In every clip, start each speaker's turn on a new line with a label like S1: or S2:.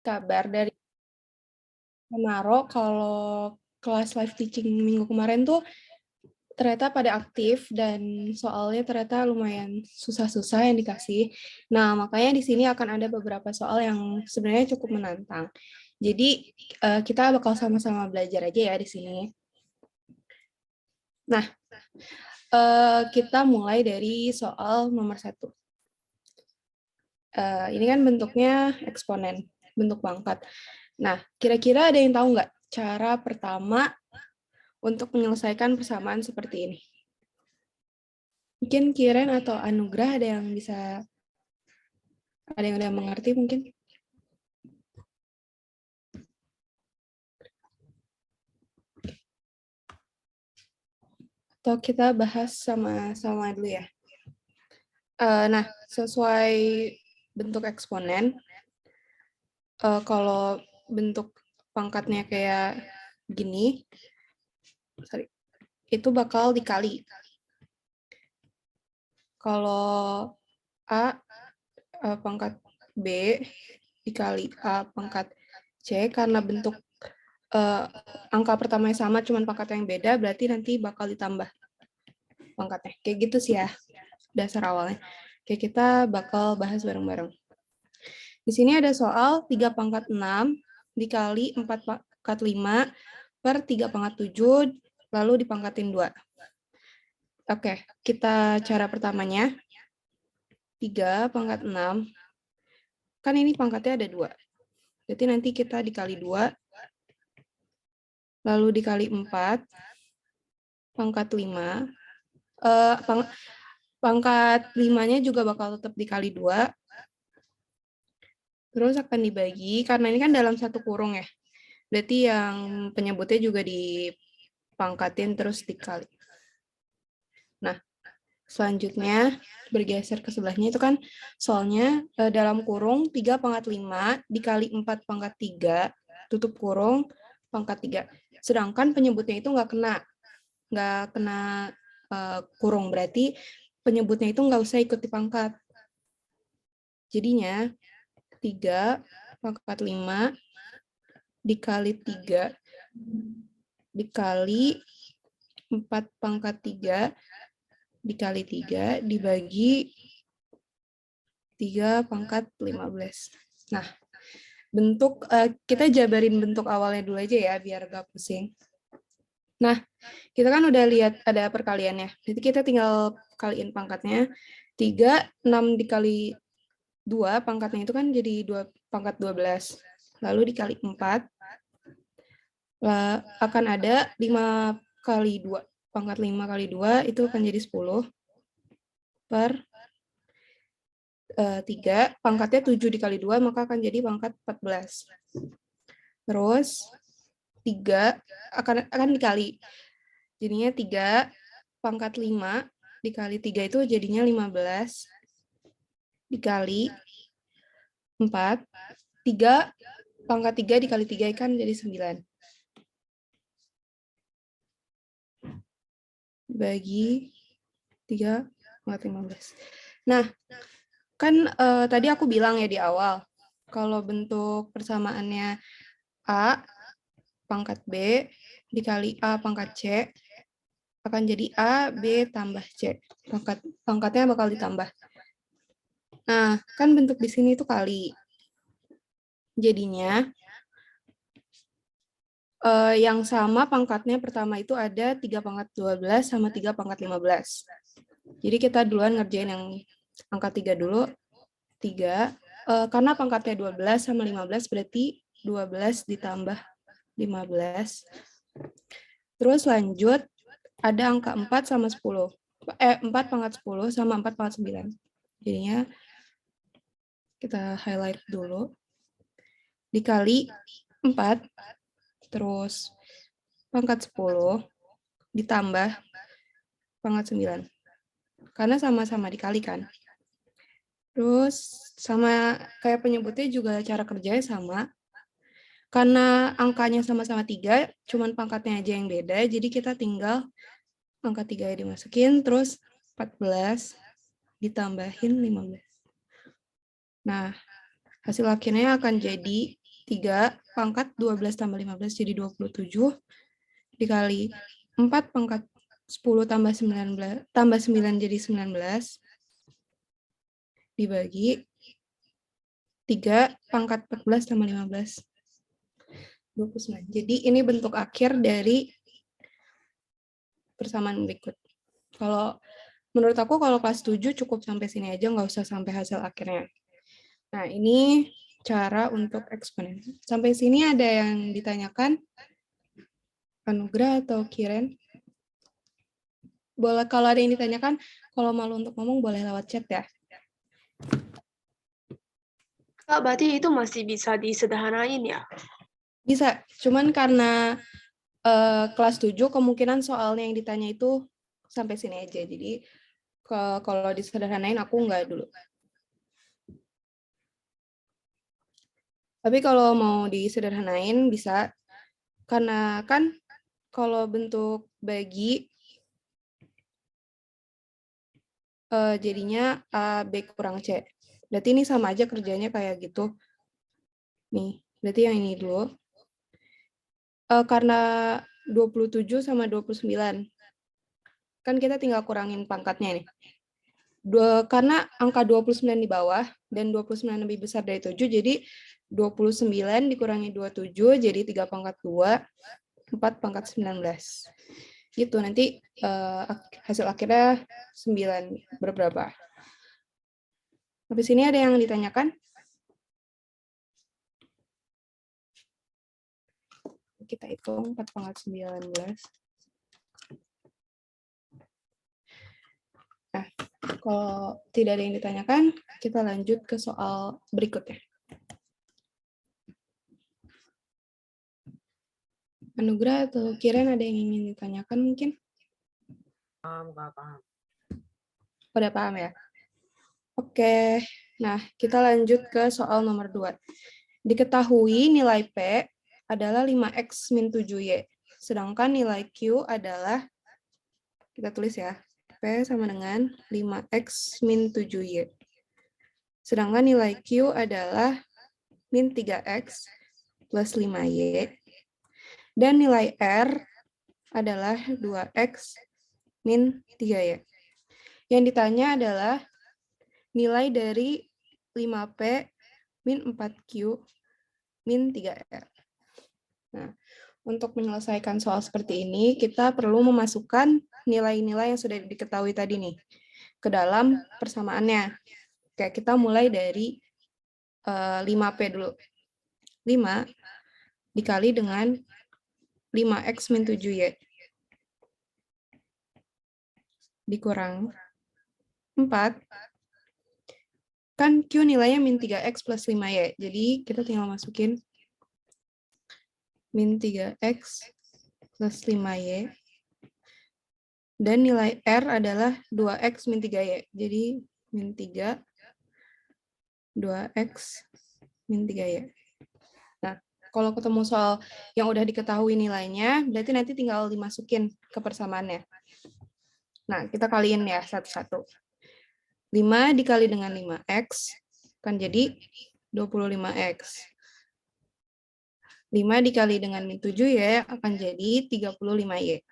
S1: kabar dari Naro kalau kelas live teaching minggu kemarin tuh ternyata pada aktif dan soalnya ternyata lumayan susah-susah yang dikasih. Nah, makanya di sini akan ada beberapa soal yang sebenarnya cukup menantang. Jadi, kita bakal sama-sama belajar aja ya di sini. Nah, kita mulai dari soal nomor 1. Ini kan bentuknya eksponen, bentuk pangkat. Nah, kira-kira ada yang tahu nggak cara pertama untuk menyelesaikan persamaan seperti ini? Mungkin Kiren atau Anugrah ada yang udah mengerti mungkin? Atau kita bahas sama-sama dulu ya. Nah, sesuai bentuk eksponen, kalau bentuk pangkatnya kayak gini, itu bakal dikali. Kalau A pangkat B dikali A pangkat C, karena bentuk angka pertamanya sama, cuman pangkat yang beda, berarti nanti bakal ditambah pangkatnya. Kayak gitu sih ya, dasar awalnya. Kayak kita bakal bahas bareng-bareng. Di sini ada soal 3 pangkat 6 dikali 4 pangkat 5 per 3 pangkat 7, lalu dipangkatin 2. Oke, kita cara pertamanya. 3 pangkat 6, kan ini pangkatnya ada 2. Jadi nanti kita dikali 2, lalu dikali 4, pangkat 5. Pangkat 5-nya juga bakal tetap dikali 2. Terus akan dibagi, karena ini kan dalam satu kurung ya. Berarti yang penyebutnya juga dipangkatin terus dikali. Nah, selanjutnya bergeser ke sebelahnya itu kan soalnya dalam kurung 3 pangkat 5 dikali 4 pangkat 3, tutup kurung, pangkat 3. Sedangkan penyebutnya itu nggak kena kurung, berarti penyebutnya itu nggak usah ikut dipangkat. Jadinya 3 pangkat 5 dikali 3 dikali 4 pangkat 3 dikali 3 dibagi 3 pangkat 15. Nah, bentuk kita jabarin bentuk awalnya dulu aja ya biar gak pusing. Nah, kita kan udah lihat ada perkaliannya. Jadi kita tinggal kaliin pangkatnya. 3, 6 dikali 2, pangkatnya itu kan jadi 2 pangkat 12. Lalu dikali 4, akan ada 5 kali 2. Pangkat 5 kali 2 itu akan jadi 10 per 3. Pangkatnya 7 dikali 2, maka akan jadi pangkat 14. Terus 3 akan dikali. Jadinya 3 pangkat 5 dikali 3 itu jadinya 15 dikali 4. 3 pangkat 3 dikali 3 kan jadi 9. Bagi 3 pangkat 15. Nah, kan tadi aku bilang ya di awal, kalau bentuk persamaannya A pangkat B dikali A pangkat C akan jadi A, B tambah C. Pangkatnya bakal ditambah. Nah, kan bentuk di sini itu kali. Jadinya, yang sama pangkatnya pertama itu ada 3 pangkat 12 sama 3 pangkat 15. Jadi kita duluan ngerjain yang angka 3 dulu. 3, karena pangkatnya 12 sama 15 berarti 12 ditambah 15. Terus lanjut, ada angka 4 sama 10. 4 pangkat 10 sama 4 pangkat 9. Jadinya kita highlight dulu. Dikali 4, terus pangkat 10 ditambah pangkat 9. Karena sama-sama dikali kan. Terus sama kayak penyebutnya juga cara kerjanya sama. Karena angkanya sama-sama 3, cuman pangkatnya aja yang beda, jadi kita tinggal angka 3 dimasukin, terus 14 ditambahin 15. Nah, hasil akhirnya akan jadi 3 pangkat 12 tambah 15 jadi 27, dikali 4 pangkat 10 tambah 19, tambah 9 jadi 19, dibagi 3 pangkat 14 tambah 15. 29. Jadi ini bentuk akhir dari persamaan berikut. Kalau menurut aku kalau kelas 7 cukup sampai sini aja, nggak usah sampai hasil akhirnya. Nah, ini cara untuk eksponen. Sampai sini ada yang ditanyakan? Anugrah atau Kiren? Boleh, kalau ada yang ditanyakan, kalau malu untuk ngomong boleh lewat chat ya.
S2: Kak, berarti itu masih bisa disederhanain ya?
S1: Bisa, cuman karena kelas 7 kemungkinan soalnya yang ditanya itu sampai sini aja. Jadi kalau disederhanain aku enggak dulu. Tapi kalau mau disederhanain bisa, karena kan kalau bentuk bagi jadinya A, B kurang C. Berarti ini sama aja kerjanya kayak gitu. Nih, berarti yang ini dulu. Karena 27 sama 29. Kan kita tinggal kurangin pangkatnya nih. Karena angka 29 di bawah dan 29 lebih besar dari 7, jadi 29 dikurangi 27, jadi 3 pangkat 2, 4 pangkat 19. Gitu, nanti hasil akhirnya 9 berberapa. Habis ini ada yang ditanyakan? Kita hitung 4 pangkat 19. Nah, kalau tidak ada yang ditanyakan, kita lanjut ke soal berikutnya. Anugrah atau Kiran ada yang ingin ditanyakan mungkin?
S3: Paham.
S1: Udah paham ya? Oke, nah kita lanjut ke soal nomor 2. Diketahui nilai P adalah 5X min 7Y, sedangkan nilai Q adalah, kita tulis ya, P sama dengan 5X min 7Y. Sedangkan nilai Q adalah min 3X plus 5Y, dan nilai R adalah 2X min 3Y. Yang ditanya adalah nilai dari 5P min 4Q min 3R. Nah, untuk menyelesaikan soal seperti ini, kita perlu memasukkan nilai-nilai yang sudah diketahui tadi nih ke dalam persamaannya. Kayak kita mulai dari 5P dulu. 5 dikali dengan 5X min 7Y. Dikurang 4. Kan Q nilainya min 3X plus 5Y. Jadi kita tinggal masukin min 3X plus 5Y. Dan nilai R adalah 2X min 3Y. Jadi min 3, 2X min 3Y. Nah, kalau ketemu soal yang udah diketahui nilainya, berarti nanti tinggal dimasukin ke persamaannya. Nah, kita kaliin ya satu-satu. 5 dikali dengan 5X kan jadi 25X. 5 dikali dengan min 7Y akan jadi 35Y.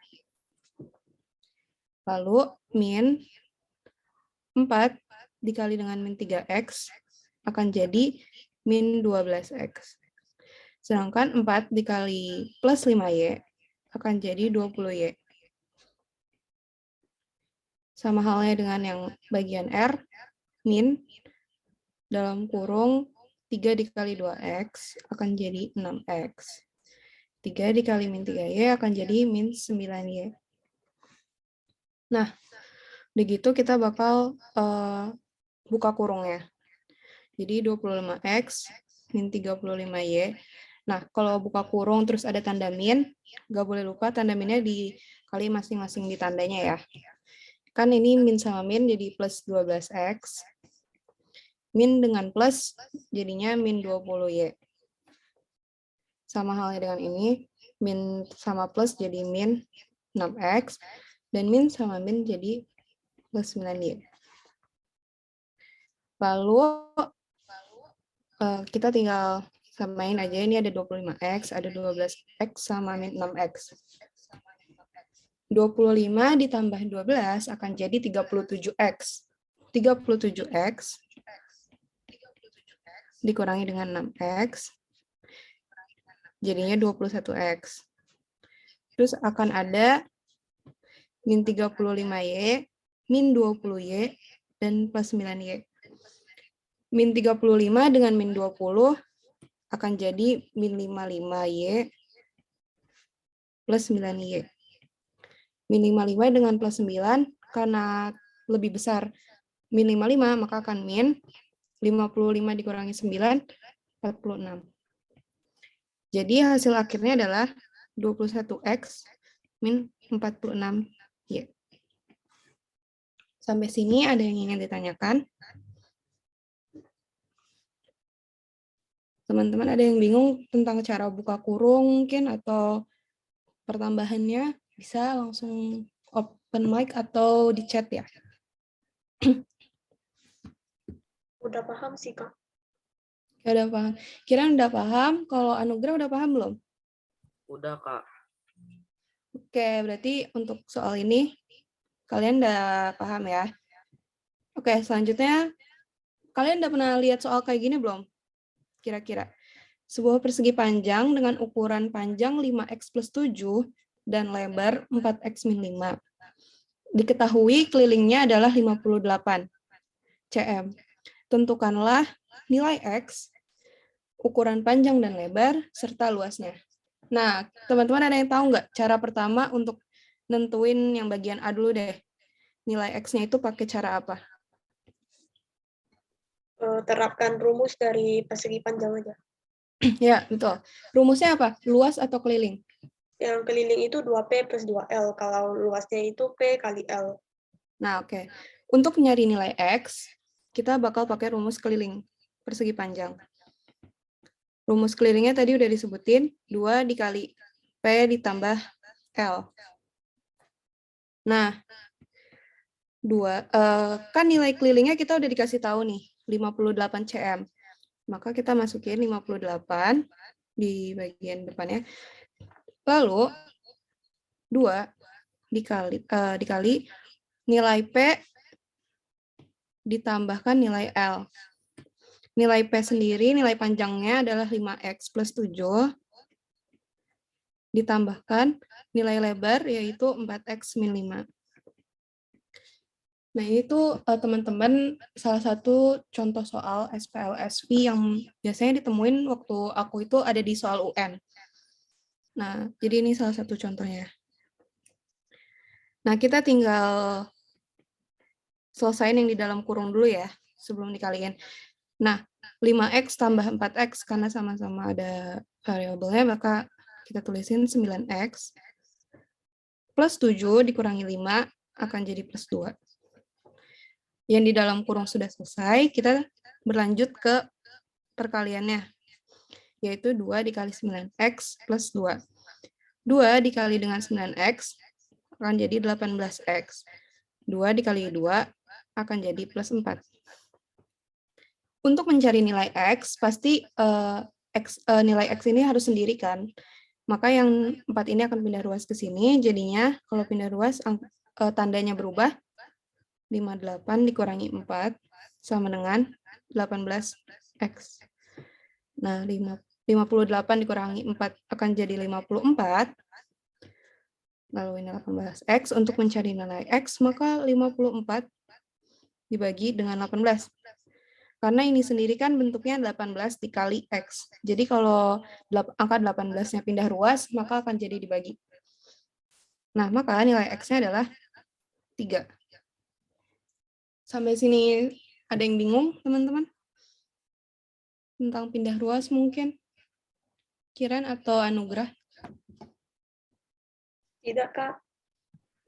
S1: Lalu min 4 dikali dengan min 3X akan jadi min 12X. Sedangkan 4 dikali plus 5Y akan jadi 20Y. Sama halnya dengan yang bagian R, min dalam kurung 3 dikali 2X akan jadi 6X. 3 dikali min 3Y akan jadi min 9Y. Nah, begitu kita bakal buka kurungnya. Jadi 25X min 35Y. Nah, kalau buka kurung terus ada tanda min, nggak boleh lupa tanda minnya dikali masing-masing di tandanya ya. Kan ini min sama min jadi plus 12X. Min dengan plus jadinya min 20Y. Sama halnya dengan ini, min sama plus jadi min 6X. Dan min sama min jadi plus 9Y. Lalu kita tinggal Samain aja, ini ada 25X, ada 12X, sama min 6X. 25 ditambah 12 akan jadi 37X. 37X dikurangi dengan 6X, jadinya 21X. Terus akan ada min 35Y, min 20Y, dan plus 9Y. Min 35 dengan min 20 akan jadi min 55Y plus 9Y. Min 55 dengan plus 9, karena lebih besar min 55, maka akan min 55 dikurangi 9, 46. Jadi hasil akhirnya adalah 21X min 46Y. Sampai sini ada yang ingin ditanyakan? Teman-teman ada yang bingung tentang cara buka kurung mungkin atau pertambahannya? Bisa langsung open mic atau di chat ya.
S2: Udah paham sih, Kak.
S1: Ya, udah paham. Kirain udah paham, kalau Anugrah udah paham belum?
S3: Udah, Kak.
S1: Oke, berarti untuk soal ini kalian udah paham ya. Oke, selanjutnya kalian udah pernah lihat soal kayak gini belum? Kira-kira. Sebuah persegi panjang dengan ukuran panjang 5X plus 7 dan lebar 4X min 5. Diketahui kelilingnya adalah 58 cm. Tentukanlah nilai X, ukuran panjang dan lebar, serta luasnya. Nah, teman-teman ada yang tahu nggak cara pertama untuk nentuin yang bagian A dulu deh? Nilai X-nya itu pakai cara apa?
S2: Terapkan rumus dari persegi panjang aja.
S1: Ya, betul. Rumusnya apa? Luas atau keliling?
S2: Yang keliling itu 2P plus 2L. Kalau luasnya itu P kali L.
S1: Nah, oke. Untuk nyari nilai X, kita bakal pakai rumus keliling persegi panjang. Rumus kelilingnya tadi udah disebutin, 2 dikali P ditambah L. Nah, kan nilai kelilingnya kita udah dikasih tahu nih, 58 cm. Maka kita masukin 58 di bagian depannya. Lalu 2 dikali nilai P ditambahkan nilai L. Nilai P sendiri, nilai panjangnya adalah 5X plus 7, ditambahkan nilai lebar, yaitu 4X min 5. Nah, itu teman-teman salah satu contoh soal SPLSV yang biasanya ditemuin waktu aku itu ada di soal UN. Nah, jadi ini salah satu contohnya. Nah, kita tinggal selesain yang di dalam kurung dulu ya, sebelum dikaliin. Nah, 5X tambah 4X, karena sama-sama ada variabelnya, maka kita tulisin 9X. Plus 7 dikurangi 5 akan jadi plus 2. Yang di dalam kurung sudah selesai, kita berlanjut ke perkaliannya, yaitu 2 dikali 9X plus 2. 2 dikali dengan 9X akan jadi 18X. 2 dikali 2 akan jadi plus 4. Untuk mencari nilai X, pasti nilai X ini harus sendiri kan. Maka yang 4 ini akan pindah ruas ke sini, jadinya kalau pindah ruas tandanya berubah. 58 dikurangi 4 sama dengan 18X. Nah, 58 dikurangi 4 akan jadi 54. Lalu ini 18X. Untuk mencari nilai X, maka 54 dibagi dengan 18. Karena ini sendiri kan bentuknya 18 dikali X. Jadi kalau angka 18-nya pindah ruas, maka akan jadi dibagi. Nah, maka nilai X-nya adalah 3. Sampai sini ada yang bingung, teman-teman? Tentang pindah ruas mungkin? Kiran atau Anugrah?
S2: Tidak, Kak.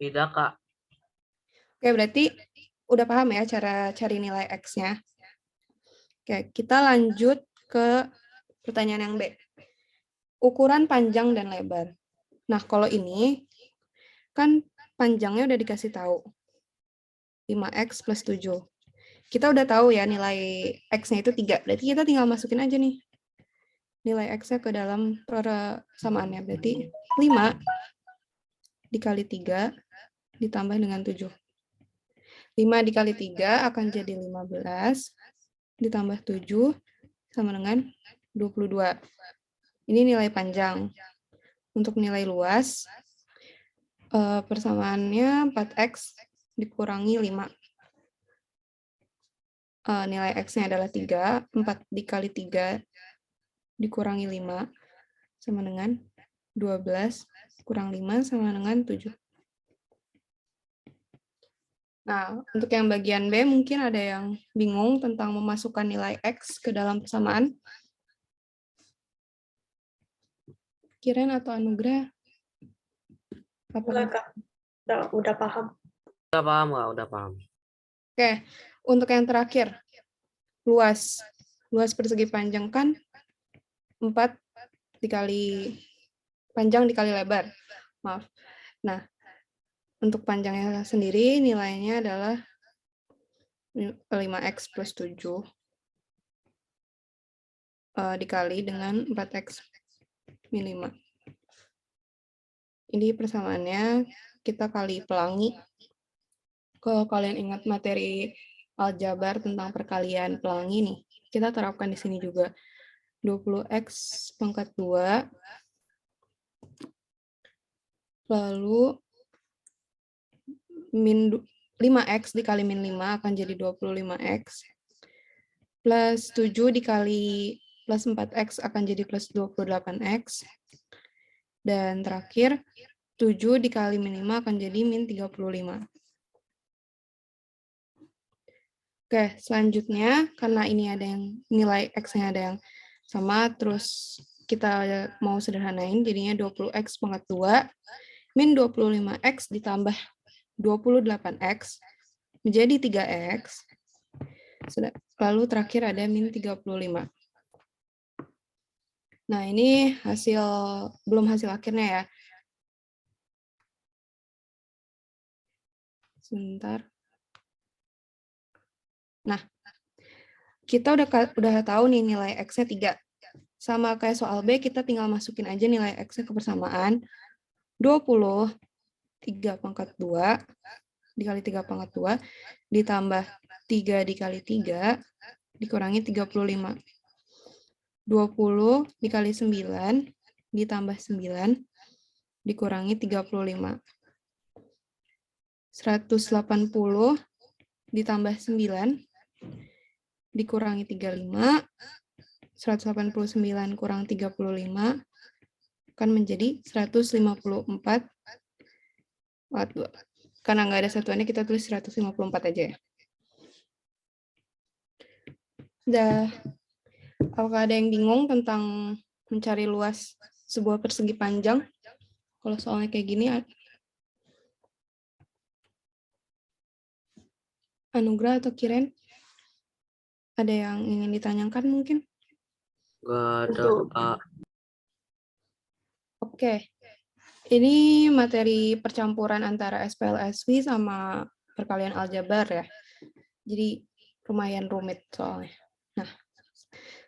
S3: Tidak, Kak.
S1: Oke, berarti udah paham ya cara cari nilai X-nya. Oke, kita lanjut ke pertanyaan yang B. Ukuran panjang dan lebar. Nah, kalau ini, kan panjangnya udah dikasih tahu. 5X plus 7. Kita udah tahu ya nilai X-nya itu 3. Berarti kita tinggal masukin aja nih. nilai X-nya ke dalam persamaannya. Berarti 5 dikali 3 ditambah dengan 7. 5 dikali 3 akan jadi 15 ditambah 7 sama dengan 22. Ini nilai panjang. Untuk nilai luas, persamaannya 4X dikurangi 5. Nilai X-nya adalah 3. 4 dikali 3 dikurangi 5 sama dengan 12 kurang 5 sama dengan 7. Nah, untuk yang bagian B mungkin ada yang bingung tentang memasukkan nilai X ke dalam persamaan. Kiren atau Anugrah?
S2: Enggak, Kak. Udah paham.
S3: Udah paham Kak, udah paham.
S1: Oke, untuk yang terakhir, luas. Luas persegi panjang kan 4 dikali panjang dikali lebar. Maaf. Nah, untuk panjangnya sendiri nilainya adalah 5X plus 7 dikali dengan 4X min 5. Ini persamaannya kita kali pelangi. Kalau kalian ingat materi aljabar tentang perkalian pelangi nih, kita terapkan di sini juga. 20X pangkat 2, lalu min 5X dikali min 5 akan jadi 25X, plus 7 dikali plus 4X akan jadi plus 28X, dan terakhir 7 dikali min 5 akan jadi min 35. Oke, selanjutnya karena ini ada yang nilai X-nya ada yang sama, terus kita mau sederhanain, jadinya 20X pangkat 2 min 25X ditambah 28X menjadi 3X. Lalu terakhir ada min 35. Nah, ini belum hasil akhirnya ya. Sebentar. Nah, kita udah tahu nih nilai X-nya 3. Sama kayak soal B, kita tinggal masukin aja nilai X-nya ke persamaan. 20 3 pangkat 2 dikali 3 pangkat 2 ditambah 3 dikali 3 dikurangi 35. 20 dikali 9 ditambah 9 dikurangi 35. 180 ditambah 9 dikurangi 35. 189 kurang 35 akan menjadi 154. Karena nggak ada satuannya, kita tulis 154 aja ya. Udah. Apakah ada yang bingung tentang mencari luas sebuah persegi panjang? Kalau soalnya kayak gini, Anugrah atau Kiren? Ada yang ingin ditanyakan mungkin?
S3: Gak ada Kak.
S1: Oke. Ini materi percampuran antara SPLSV sama perkalian aljabar ya. Jadi lumayan rumit soalnya. Nah,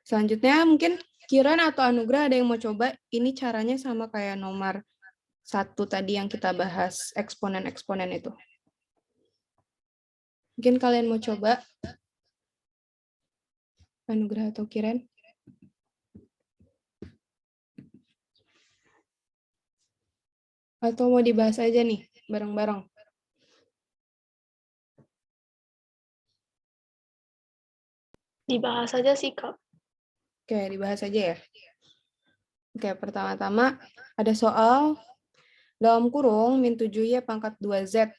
S1: selanjutnya mungkin Kiran atau Anugrah ada yang mau coba. Ini caranya sama kayak nomor 1 tadi yang kita bahas, eksponen-eksponen itu. Mungkin kalian mau coba. Anugrah atau Kiran? Atau mau dibahas aja nih, bareng-bareng?
S2: Dibahas aja sih, Kak.
S1: Oke, dibahas aja ya. Oke, pertama-tama ada soal dalam kurung min 7Y pangkat 2Z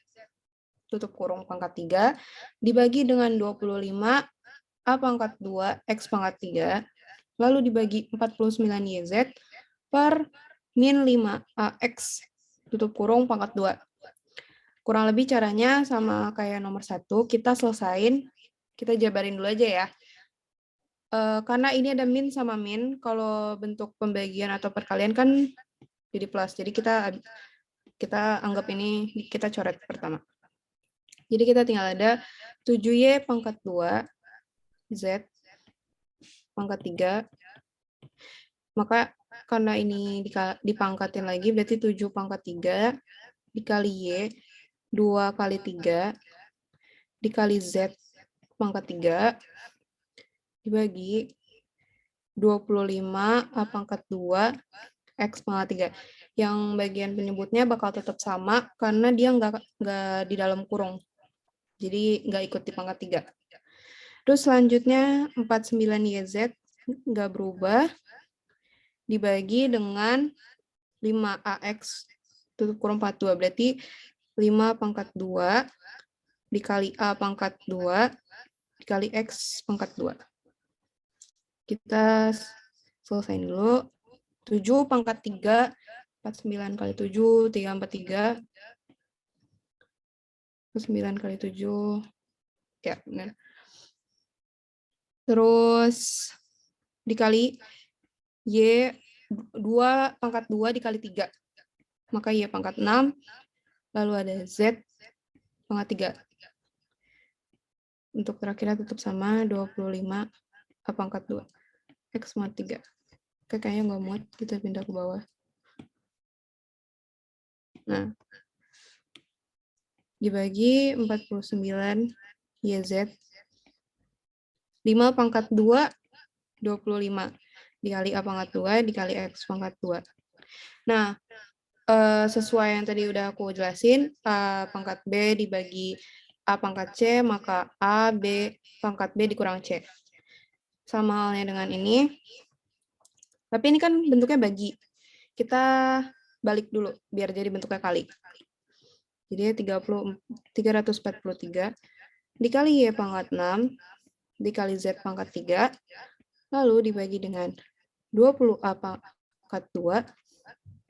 S1: tutup kurung pangkat 3 dibagi dengan 25 A pangkat 2 X pangkat 3 lalu dibagi 49YZ per min 5AX tutup kurung pangkat 2. Kurang lebih caranya sama kayak nomor 1, kita selesain, kita jabarin dulu aja ya. Karena ini ada min sama min, kalau bentuk pembagian atau perkalian kan jadi plus. Jadi kita anggap ini, kita coret pertama. Jadi kita tinggal ada 7Y pangkat 2, Z pangkat 3, Maka karena ini dipangkatin lagi, berarti 7 pangkat 3 dikali Y, 2 kali 3, dikali Z pangkat 3, dibagi 25 A pangkat 2, X pangkat 3. Yang bagian penyebutnya bakal tetap sama, karena dia nggak di dalam kurung. Jadi nggak ikut di pangkat 3. Terus selanjutnya 49YZ nggak berubah, dibagi dengan 5AX tutup kurung 42. Berarti 5 pangkat 2 dikali A pangkat 2 dikali X pangkat 2. Kita selesain dulu. 7 pangkat 3, 49 kali 7, 343. 9 kali 7, ya benar. Terus dikali Y 2 pangkat 2 dikali 3. Maka Y pangkat 6, lalu ada Z pangkat 3. Untuk terakhirnya tetap sama, 25 A pangkat 2, X pangkat 3. Oke, kayaknya nggak muat, kita pindah ke bawah. Nah, dibagi 49 YZ. 5 pangkat 2, 25. Dikali A pangkat 2, dikali X pangkat 2. Nah, sesuai yang tadi udah aku jelasin, A pangkat B dibagi A pangkat C, maka A, B, pangkat B dikurang C. Sama halnya dengan ini. Tapi ini kan bentuknya bagi. Kita balik dulu, biar jadi bentuknya kali. Jadi 343 dikali Y pangkat 6, dikali Z pangkat 3, lalu dibagi dengan 20A pangkat 2,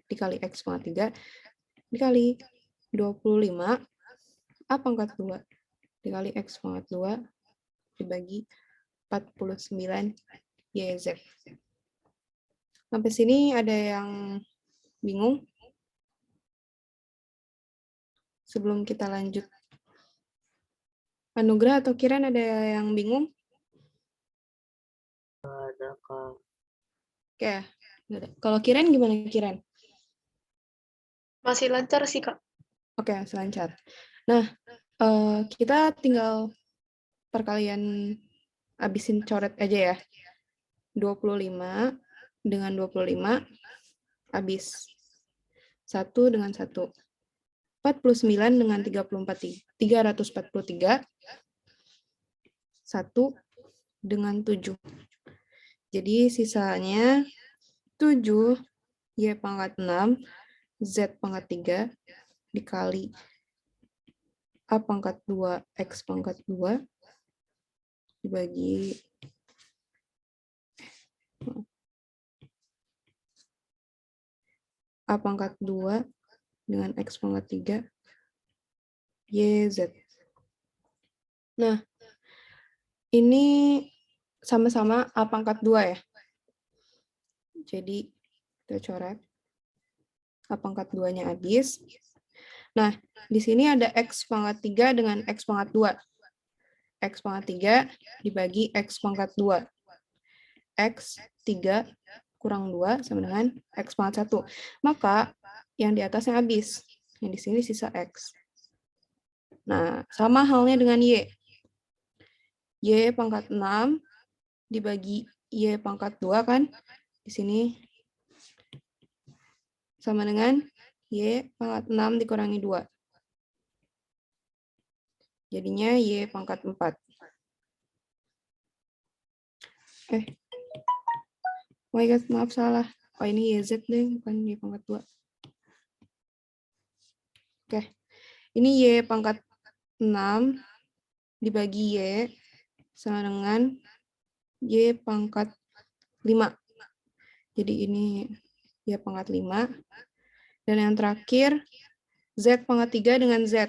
S1: dikali X pangkat 3, dikali 25 A pangkat 2 dikali X pangkat 2 dibagi 49 YZ. Sampai sini ada yang bingung? Sebelum kita lanjut. Anugrah atau Kiran ada yang bingung?
S3: Ada, Kak.
S1: Oke. Kalau Kiran gimana Kiran?
S2: Masih lancar sih, Kak.
S1: Oke, selancar. Nah, kita tinggal perkalian habisin coret aja ya. 25 dengan 25 habis. 1 dengan 1. 49 dengan 343. 1 dengan 7. Jadi sisanya 7 Y pangkat 6 Z pangkat 3 dikali A pangkat 2 X pangkat 2 dibagi A pangkat 2 dengan X pangkat 3 YZ. Nah, ini sama-sama A pangkat 2 ya. Jadi kita coret. A pangkat 2-nya habis. Nah, di sini ada X pangkat 3 dengan X pangkat 2. X pangkat 3 dibagi X pangkat 2. X 3 kurang 2 sama dengan X pangkat 1. Maka yang di atasnya habis. Yang di sini sisa X. Nah, sama halnya dengan Y. Y pangkat 6 dibagi Y pangkat 2 kan. Di sini sama dengan Y pangkat 6 dikurangi 2. Jadinya Y pangkat 4. Oh my God, maaf salah. Oh ini YZ deh, bukan Y pangkat 2. Oke, ini Y pangkat 6 dibagi Y sama dengan Y pangkat 5. Jadi ini Y pangkat 5. Dan yang terakhir, Z pangkat 3 dengan Z.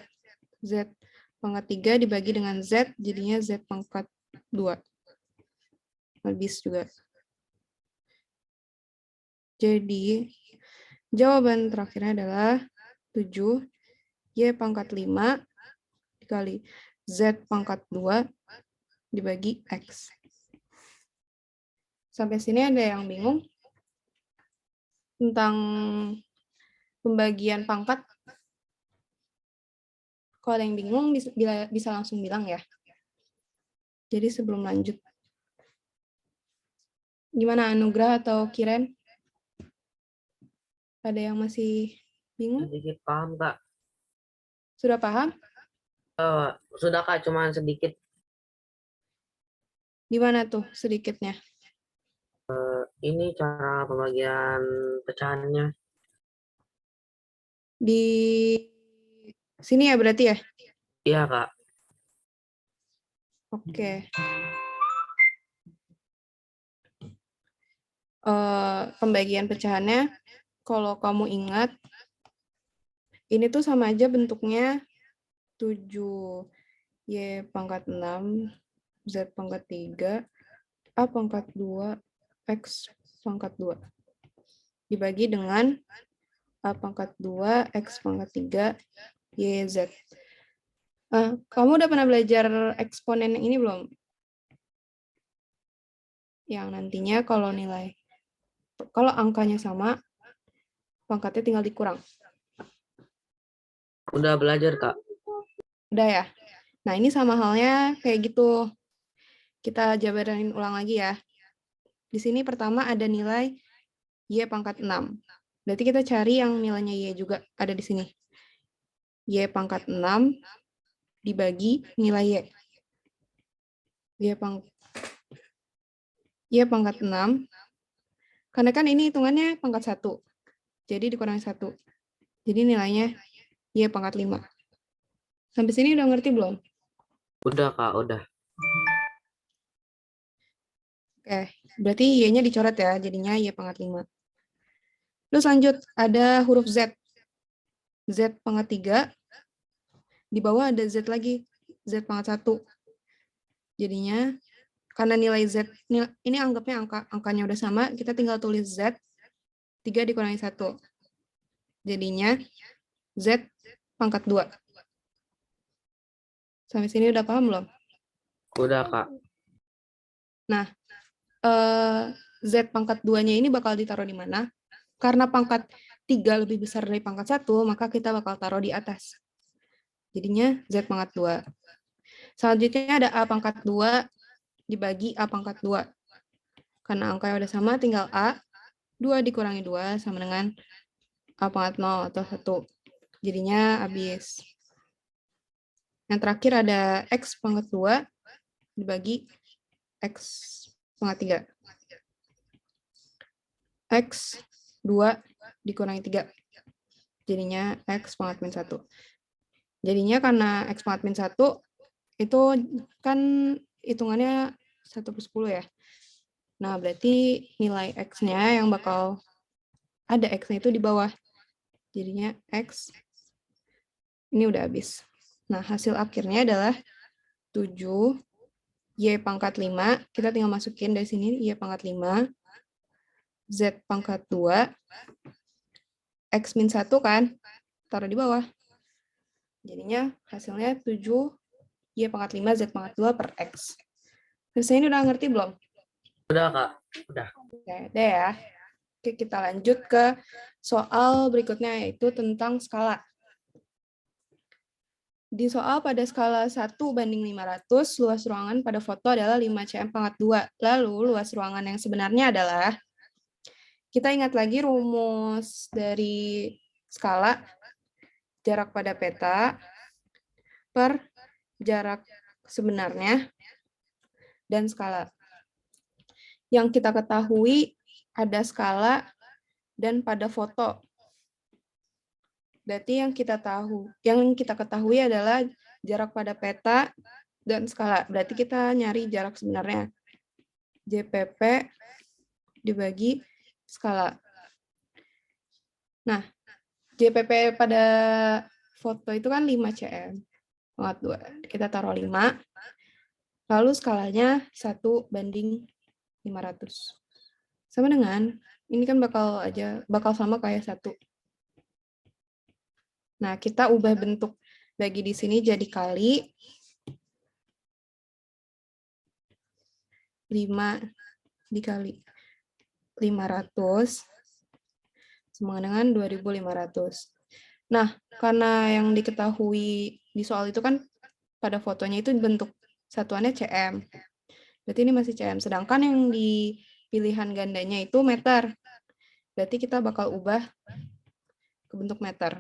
S1: Z pangkat 3 dibagi dengan Z, jadinya Z pangkat 2. Habis juga. Jadi, jawaban terakhirnya adalah 7 Y pangkat 5 dikali Z pangkat 2 dibagi X. Sampai sini ada yang bingung? tentang pembagian pangkat. Kalau ada yang bingung bisa langsung bilang ya. Jadi sebelum lanjut. Gimana Anugrah atau Kiren? Ada yang masih bingung?
S3: Sedikit paham, Kak.
S1: Sudah paham?
S3: Sudah, Kak, cuman sedikit.
S1: Di mana tuh sedikitnya?
S3: Ini cara pembagian pecahannya.
S1: Di sini ya berarti ya?
S3: Iya, Kak.
S1: Oke. Pembagian pecahannya, kalau kamu ingat, ini tuh sama aja bentuknya 7 Y pangkat 6, Z pangkat 3, A pangkat 2, X pangkat 2. Dibagi dengan A pangkat 2, X pangkat 3, Y, Z. Kamu udah pernah belajar eksponen yang ini belum? Yang nantinya kalau angkanya sama, pangkatnya tinggal dikurang.
S3: Udah belajar, Kak.
S1: Udah ya? Nah, ini sama halnya kayak gitu. Kita jabarin ulang lagi ya. Di sini pertama ada nilai Y pangkat 6. Berarti kita cari yang nilainya Y juga ada di sini. Y pangkat 6 dibagi nilai Y. Y pangkat 6. Karena kan ini hitungannya pangkat 1. Jadi dikurangi 1. Jadi nilainya Y pangkat 5. Sampai sini udah ngerti belum?
S3: Udah, Kak, udah.
S1: Oke, berarti Y-nya dicoret ya, jadinya Y pangkat 5. Terus lanjut, ada huruf Z. Z pangkat 3, di bawah ada Z lagi, Z pangkat 1. Jadinya, karena nilai Z, ini anggapnya angkanya udah sama, kita tinggal tulis Z, 3 dikurangi 1. Jadinya, Z pangkat 2. Sampai sini udah paham belum?
S3: Udah, Kak.
S1: Nah, Z pangkat 2-nya ini bakal ditaruh di mana? Karena pangkat 3 lebih besar dari pangkat 1, maka kita bakal taruh di atas. Jadinya Z pangkat 2. Selanjutnya ada A pangkat 2 dibagi A pangkat 2. Karena angkanya udah sama, tinggal A. 2 dikurangi 2 sama dengan A pangkat 0 atau 1. Jadinya habis. Yang terakhir ada X pangkat 2 dibagi X pangkat 3. X 2 dikurangi 3. Jadinya X pangkat min 1. Jadinya karena X pangkat min 1 itu kan hitungannya 1/10 ya. Nah, berarti nilai X-nya yang bakal ada X-nya itu di bawah. Jadinya X ini udah habis. Nah, hasil akhirnya adalah 7 Y pangkat 5. Kita tinggal masukin dari sini Y pangkat 5. Z pangkat 2. X min 1 kan? Taruh di bawah. Jadinya hasilnya 7 Y pangkat 5 Z pangkat 2 per X. Terus ini udah ngerti belum?
S3: Udah, Kak. Udah.
S1: Oke, deh ya. Oke, kita lanjut ke soal berikutnya, yaitu tentang skala. Di soal pada skala 1:500, luas ruangan pada foto adalah 5 cm pangkat 2. Lalu, luas ruangan yang sebenarnya adalah, kita ingat lagi rumus dari skala, jarak pada peta per jarak sebenarnya dan skala. Yang kita ketahui ada skala dan pada foto. Berarti yang kita ketahui adalah jarak pada peta dan skala. Berarti kita nyari jarak sebenarnya. JPP dibagi skala. Nah, JPP pada foto itu kan 5 cm. Pangkat 2. Kita taruh 5. Lalu skalanya 1:500. Sama dengan, ini kan bakal sama kayak 1. Nah, kita ubah bentuk bagi di sini jadi kali 5 dikali 500 sama dengan 2.500. Nah, karena yang diketahui di soal itu kan pada fotonya itu bentuk satuannya cm. Berarti ini masih cm. Sedangkan yang di pilihan gandanya itu meter. Berarti kita bakal ubah ke bentuk meter.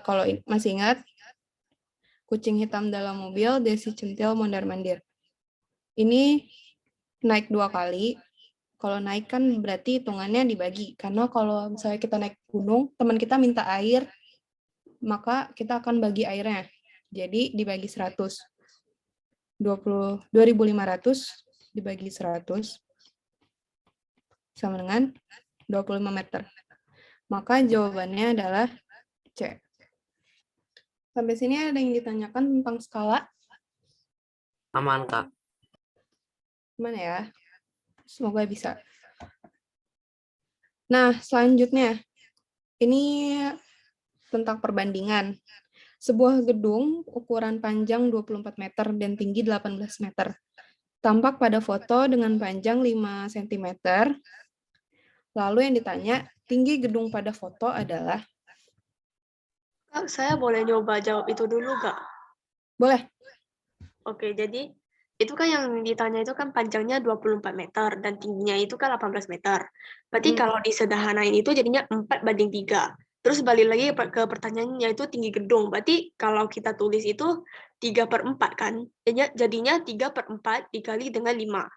S1: Kalau masih ingat, kucing hitam dalam mobil, Desi centil mondar-mandir. Ini naik 2 kali. Kalau naik kan berarti hitungannya dibagi. Karena kalau misalnya kita naik gunung, teman kita minta air, maka kita akan bagi airnya. Jadi dibagi 100. 2.500 dibagi 100 sama dengan 25 meter. Maka jawabannya adalah C. Sampai sini ada yang ditanyakan tentang skala?
S3: Aman, Kak.
S1: Gimana ya? Semoga bisa. Nah, selanjutnya. Ini tentang perbandingan. Sebuah gedung ukuran panjang 24 meter dan tinggi 18 meter. Tampak pada foto dengan panjang 5 cm. Lalu yang ditanya, tinggi gedung pada foto adalah?
S2: Kak, saya boleh nyoba jawab itu dulu nggak?
S1: Boleh.
S2: Oke, jadi itu kan yang ditanya itu kan panjangnya 24 meter dan tingginya itu kan 18 meter. Berarti kalau disederhanain itu jadinya 4:3. Terus balik lagi ke pertanyaannya itu tinggi gedung. Berarti kalau kita tulis itu 3/4 kan? Jadinya 3/4 dikali dengan 5.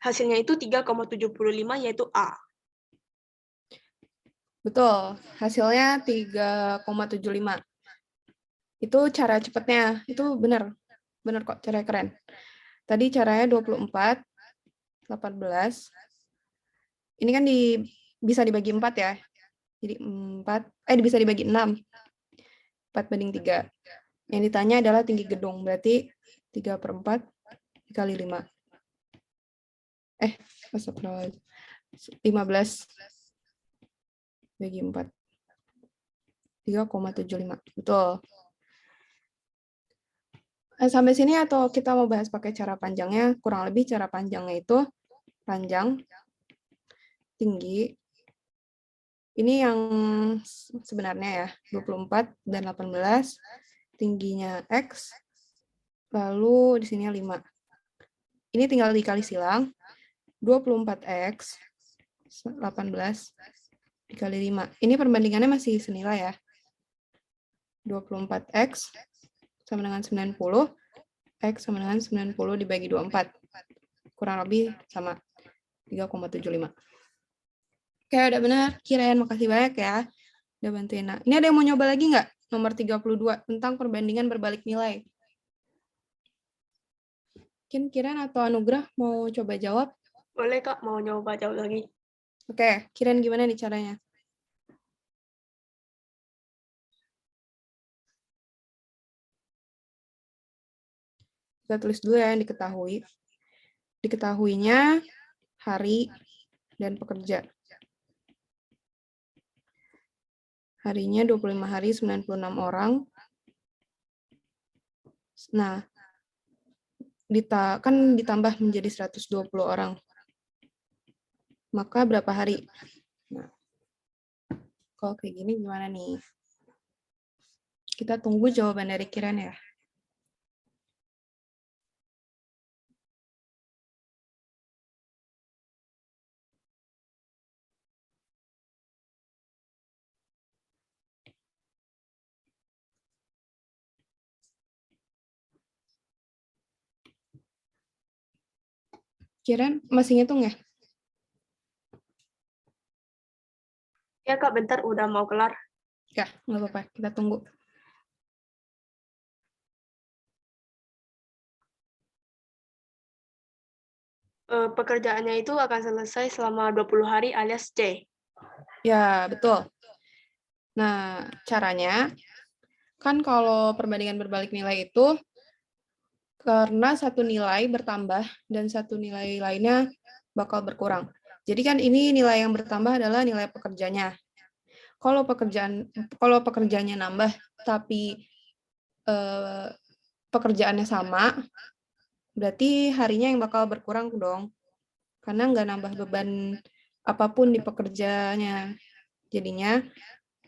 S2: Hasilnya itu 3,75 yaitu A.
S1: Betul. Hasilnya 3,75. Itu cara cepatnya. Itu benar. Benar kok, caranya keren. Tadi caranya 24, 18. Ini kan bisa dibagi 4 ya. Jadi 4, bisa dibagi 6. 4/3. Yang ditanya adalah tinggi gedung. Berarti 3/4 dikali 5. 15 bagi 4. 3,75. Betul. Sampai sini atau kita mau bahas pakai cara panjangnya? Kurang lebih cara panjangnya itu panjang, tinggi. Ini yang sebenarnya ya, 24 dan 18. Tingginya X. Lalu di sini 5. Ini tinggal dikali silang. 24X 18 dikali 5. Ini perbandingannya masih senilai ya. 24X sama dengan 90. X sama dengan 90 dibagi 24. Kurang lebih sama 3,75. Oke, udah benar. Kirain, makasih banyak ya. Udah bantuin. Nah, ini ada yang mau nyoba lagi nggak? Nomor 32 tentang perbandingan berbalik nilai. Mungkin Kiran atau Anugrah mau coba jawab?
S2: Boleh Kak, mau nyoba jawab lagi.
S1: Oke, Kiran gimana nih caranya? Kita tulis dulu ya yang diketahui. Diketahuinya hari dan pekerja. Harinya 25 hari, 96 orang. Nah, kan ditambah menjadi 120 orang. Maka berapa hari? Nah, kalau kayak gini gimana nih? Kita tunggu jawaban dari Kiran ya. Kiran masih ngitung ya?
S2: Ya Kak, bentar udah mau kelar.
S1: Ya, nggak apa-apa. Kita tunggu.
S2: Pekerjaannya itu akan selesai selama 20 hari alias C.
S1: Ya, betul. Nah, caranya, kan kalau perbandingan berbalik nilai itu, karena satu nilai bertambah dan satu nilai lainnya bakal berkurang. Jadi kan ini nilai yang bertambah adalah nilai pekerjanya. Kalau pekerjaannya nambah, tapi pekerjaannya sama, berarti harinya yang bakal berkurang dong. Karena nggak nambah beban apapun di pekerjanya. Jadinya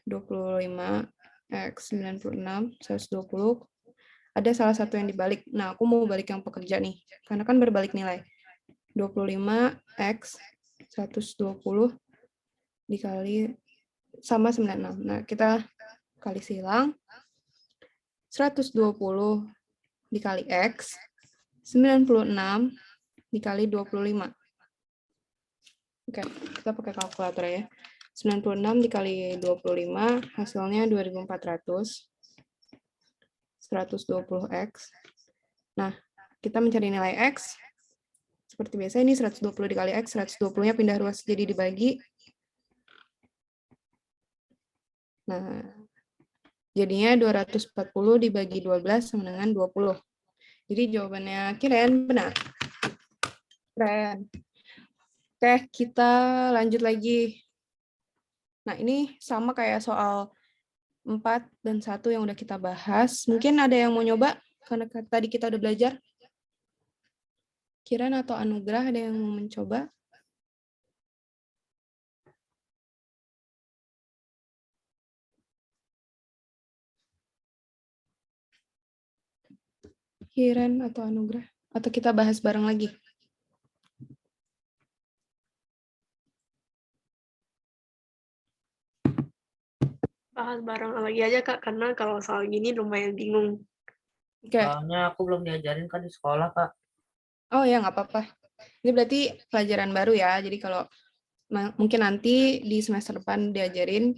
S1: 25 X 96, 120. Ada salah satu yang dibalik. Nah, aku mau balik yang pekerja nih. Karena kan berbalik nilai. 25 X 120 dikali sama 96. Nah, kita kali silang. 120 dikali X, 96 dikali 25. Oke, kita pakai kalkulator ya. 96 dikali 25, hasilnya 2400. 120X. Nah, kita mencari nilai X. Seperti biasa, ini 120 dikali X, 120-nya pindah ruas jadi dibagi. Nah, jadinya 240 dibagi 12 sama dengan 20. Jadi jawabannya Kiren benar. Keren. Oke, kita lanjut lagi. Nah, ini sama kayak soal 4 dan 1 yang udah kita bahas. Mungkin ada yang mau nyoba? Karena tadi kita udah belajar. Kiran atau Anugrah ada yang mau mencoba? Kiran atau Anugrah? Atau kita bahas bareng lagi?
S2: Bahas bareng lagi aja, Kak, karena kalau soal gini lumayan bingung.
S1: Oke.
S3: Soalnya aku belum diajarin kan di sekolah, Kak.
S1: Oh ya, nggak apa-apa. Ini berarti pelajaran baru ya. Jadi kalau mungkin nanti di semester depan diajarin,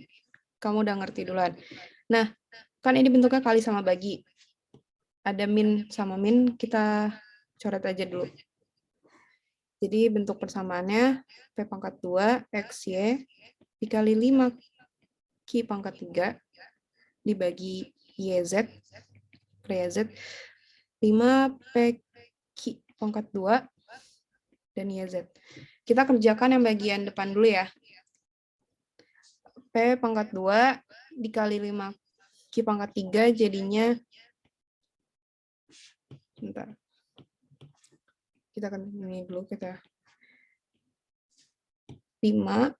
S1: kamu udah ngerti duluan. Nah, kan ini bentuknya kali sama bagi. Ada min sama min, kita coret aja dulu. Jadi bentuk persamaannya P pangkat 2 XY dikali 5 Q pangkat 3 dibagi YZ, per YZ, 5 P Q pangkat 2 dan YZ. Kita kerjakan yang bagian depan dulu ya. P pangkat 2 dikali 5 Q pangkat 3 jadinya, bentar. Kita akan ini dulu, kita 5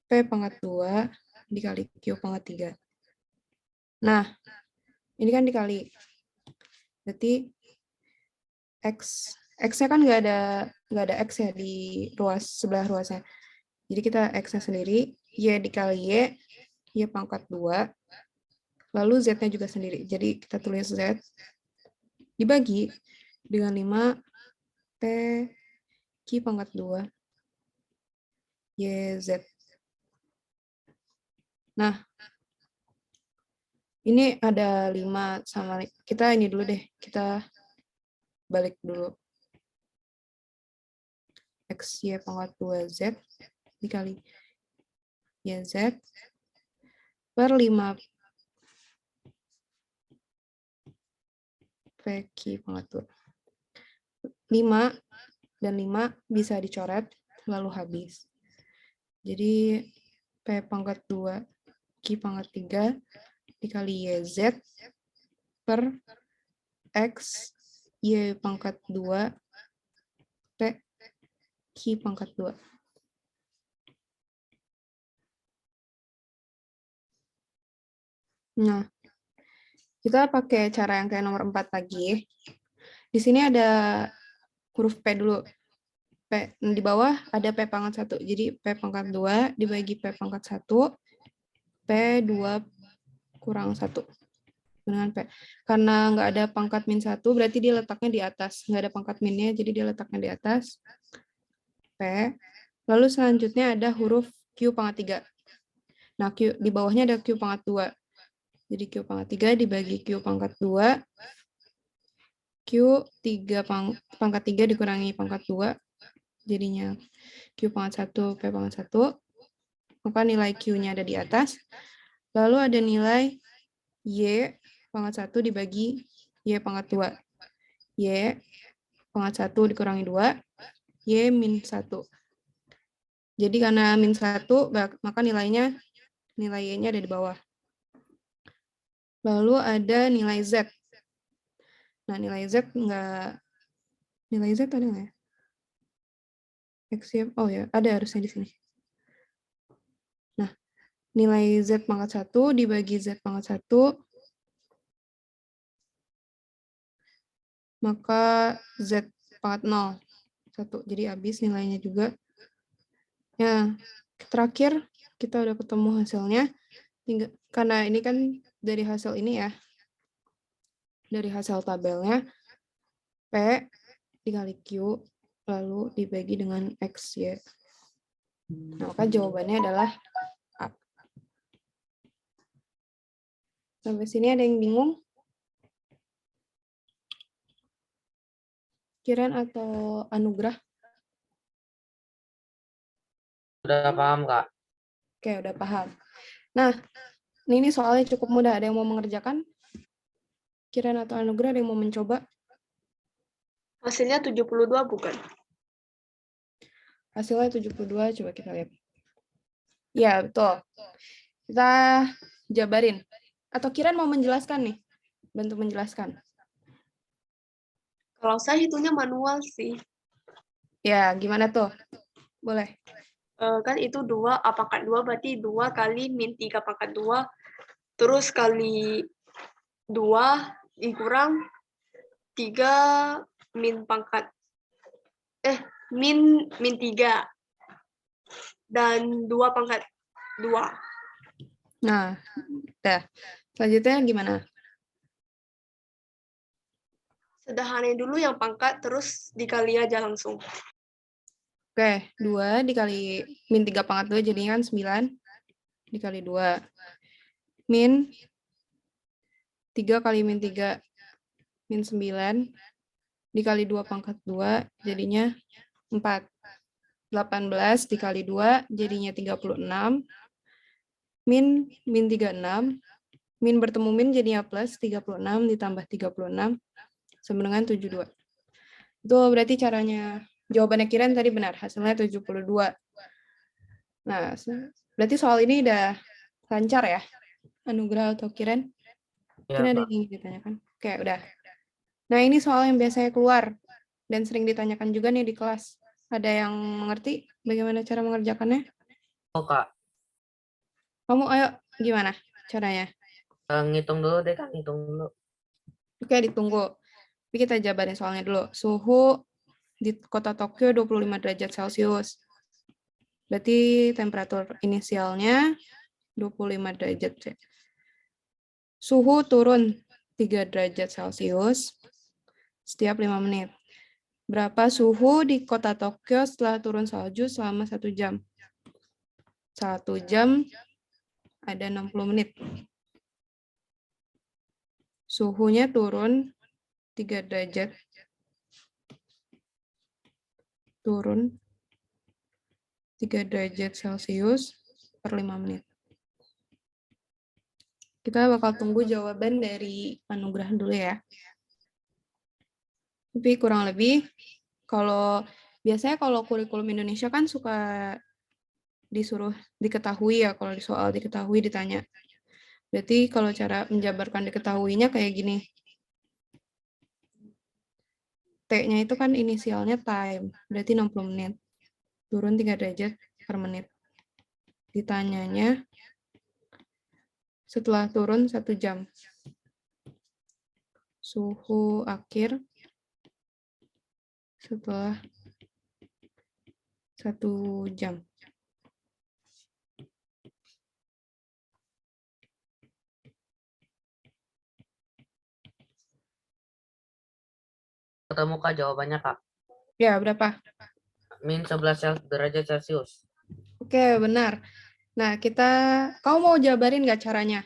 S1: P pangkat 2 dikali Q pangkat 3. Nah, ini kan dikali. Berarti X-nya kan nggak ada X ya di ruas sebelah ruasnya. Jadi kita X-nya sendiri, Y dikali Y pangkat 2, lalu Z-nya juga sendiri. Jadi kita tulis Z dibagi dengan 5 P Q pangkat 2 YZ. Nah, ini ada 5 sama, kita ini dulu deh, kita balik dulu. X Y pangkat 2 Z dikali YZ per 5 P Q pangkat 2. 5 dan 5 bisa dicoret, lalu habis. Jadi P pangkat 2 Q pangkat 3 dikali YZ per X Y pangkat 2 P Q pangkat 2. Nah, kita pakai cara yang kayak nomor 4 lagi. Di sini ada huruf P dulu. P, di bawah ada P pangkat 1. Jadi P pangkat 2 dibagi P pangkat 1, P2 kurang 1. Dengan P. Karena nggak ada pangkat min 1, berarti dia letaknya di atas. Nggak ada pangkat minnya, jadi dia letaknya di atas. P. Lalu selanjutnya ada huruf Q pangkat 3. Nah, Q, di bawahnya ada Q pangkat 2. Jadi Q pangkat 3 dibagi Q pangkat 2. Q 3 pangkat 3 dikurangi pangkat 2. Jadinya Q pangkat 1, P pangkat 1. Maka nilai Q-nya ada di atas. Lalu ada nilai Y pangkat 1 dibagi Y pangkat 2. Y pangkat 1 dikurangi 2. Y min 1. Jadi karena min 1, maka nilai Y-nya ada di bawah. Lalu ada nilai Z. Nah, nilai Z ada nggak ya? X-nya, oh ya, ada harusnya di sini. Nah, nilai Z pangkat 1 dibagi Z pangkat 1, maka Z pangkat 0. 1. Jadi habis nilainya juga. Ya, terakhir kita udah ketemu hasilnya. Karena ini kan dari hasil ini ya, dari hasil tabelnya, P dikali Q, lalu dibagi dengan X, ya. Nah, maka jawabannya adalah A. Sampai sini ada yang bingung? Kiran atau Anugrah?
S3: Udah paham, Kak?
S1: Oke, udah paham. Nah, ini soalnya cukup mudah. Ada yang mau mengerjakan? Kiran atau Anugrah, ada yang mau mencoba?
S2: Hasilnya 72 bukan?
S1: Hasilnya 72, coba kita lihat. Ya, betul. Kita jabarin. Atau Kiran mau menjelaskan nih? Bantu menjelaskan.
S2: Kalau saya hitungnya manual sih.
S1: Ya, gimana tuh? Boleh.
S2: Kan itu 2, A pangkat 2 berarti 2 kali min 3 pangkat 2, terus kali 2 dikurang 3 min pangkat, min 3, dan 2 pangkat 2.
S1: Nah, dah. Selanjutnya gimana?
S2: Sederhanain dulu yang pangkat, terus dikali aja langsung.
S1: Oke, 2 dikali min 3 pangkat 2 jadinya kan 9 dikali 2. Min 3 kali min 3 min 9 dikali 2 pangkat 2 jadinya 4. 18 dikali 2 jadinya 36. Min 36. Min bertemu min jadinya plus 36 ditambah 36 sama dengan 72. Itu berarti caranya, jawabannya Kiran tadi benar, hasilnya 72. Nah, berarti soal ini udah lancar ya? Anugrah atau Kiran?
S3: Iya,
S1: Mungkin ada
S3: Kak.
S1: yang ingin ditanyakan? Oke, udah. Nah, ini soal yang biasanya keluar dan sering ditanyakan juga nih di kelas. Ada yang mengerti bagaimana cara mengerjakannya?
S3: Oh, Kak.
S1: Kamu ayo, gimana caranya?
S3: Ngitung dulu deh, Kak. Ngitung dulu.
S1: Oke, ditunggu. Tapi kita jabarin soalnya dulu. Suhu di kota Tokyo 25 derajat Celcius. Berarti temperatur inisialnya 25 derajat. Suhu turun 3 derajat Celcius setiap 5 menit. Berapa suhu di kota Tokyo setelah turun salju selama 1 jam? 1 jam ada 60 menit. Suhunya turun 3 derajat. Turun 3 derajat Celcius per 5 menit. Kita bakal tunggu jawaban dari Anugrah dulu ya. Tapi kurang lebih, biasanya kalau kurikulum Indonesia kan suka disuruh diketahui ya, kalau di soal diketahui ditanya. Berarti kalau cara menjabarkan diketahuinya kayak gini. T-nya itu kan inisialnya time, berarti 60 menit. Turun 3 derajat per menit. Ditanyanya setelah turun 1 jam. Suhu akhir setelah 1 jam.
S3: Ketemu, Kak, jawabannya, Kak.
S1: Ya, berapa?
S3: Min 11 derajat Celcius.
S1: Oke, benar. Nah, kamu mau jabarin nggak caranya?